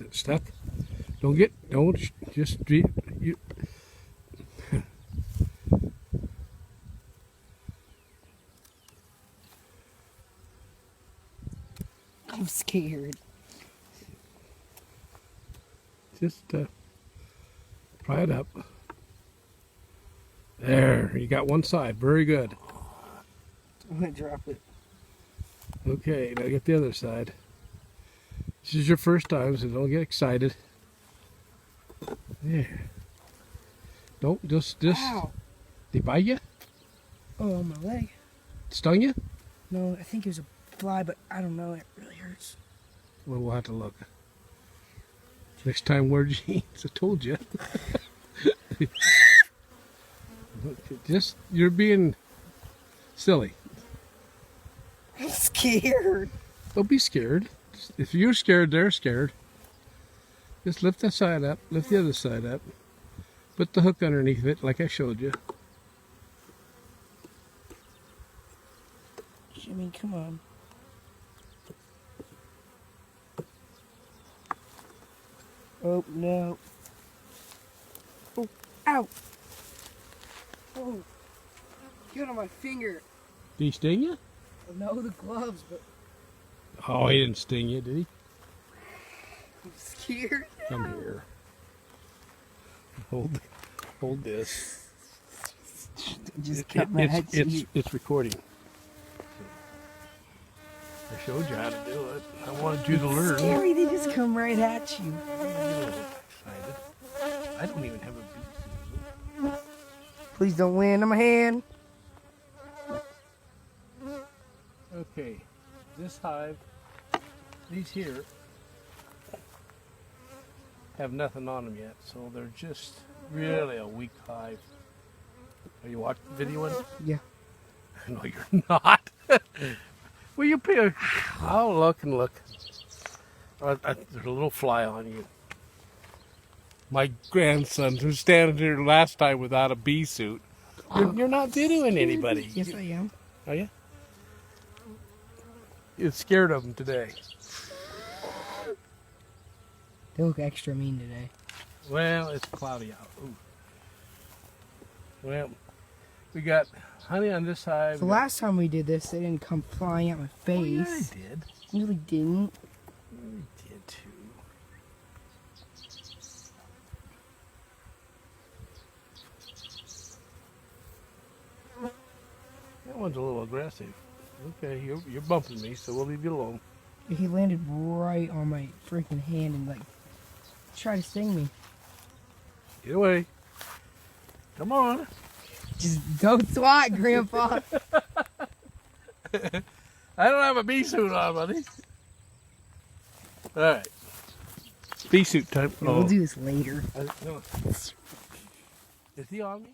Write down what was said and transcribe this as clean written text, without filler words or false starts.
it stuck? Don't just be, you. I'm scared. Just pry it up. There, you got one side. Very good. I'm gonna drop it. Okay, now get the other side. This is your first time, so don't get excited. There. Don't just. Ow. They bite you? Oh, on my leg. Stung you? No, I think it was a fly, but I don't know. It really hurts. Well, we'll have to look. Next time, wear jeans. I told you. Just, you're being silly. I'm scared. Don't be scared. If you're scared, they're scared. Just lift that side up, lift the other side up. Put the hook underneath it like I showed you. Jimmy, come on. Oh, no. Oh, ow. Oh, get on my finger. Did he sting you? No, the gloves, but Oh, he didn't sting you, did he? I'm scared. Come here. Hold this. Just cut my head. It's recording. I showed you how to do it. I wanted you to learn. Scary, they just come right at you. I'm a little excited. I don't even have a beak. Please don't land on my hand. Okay, this hive, these here, have nothing on them yet, so they're just really a weak hive. Are you watching the video? Yeah. No, you're not. Will you pay? I'll look and look. There's a little fly on you. My grandson, who's standing here last time without a bee suit, you're not videoing anybody. Yes, I am. Are you? You're scared of them today. They look extra mean today. Well, it's cloudy out. Ooh. Well, we got honey on this side. The last time we did this, they didn't come flying at my face. Oh, yeah, they did. You really didn't. They did too. That one's a little aggressive. Okay, you're bumping me, so we'll leave you alone. He landed right on my freaking hand and like tried to sting me. Get away. Come on. Just don't swat, Grandpa. I don't have a bee suit on, buddy. All right. Bee suit time. We'll do this later. No. Is he on me?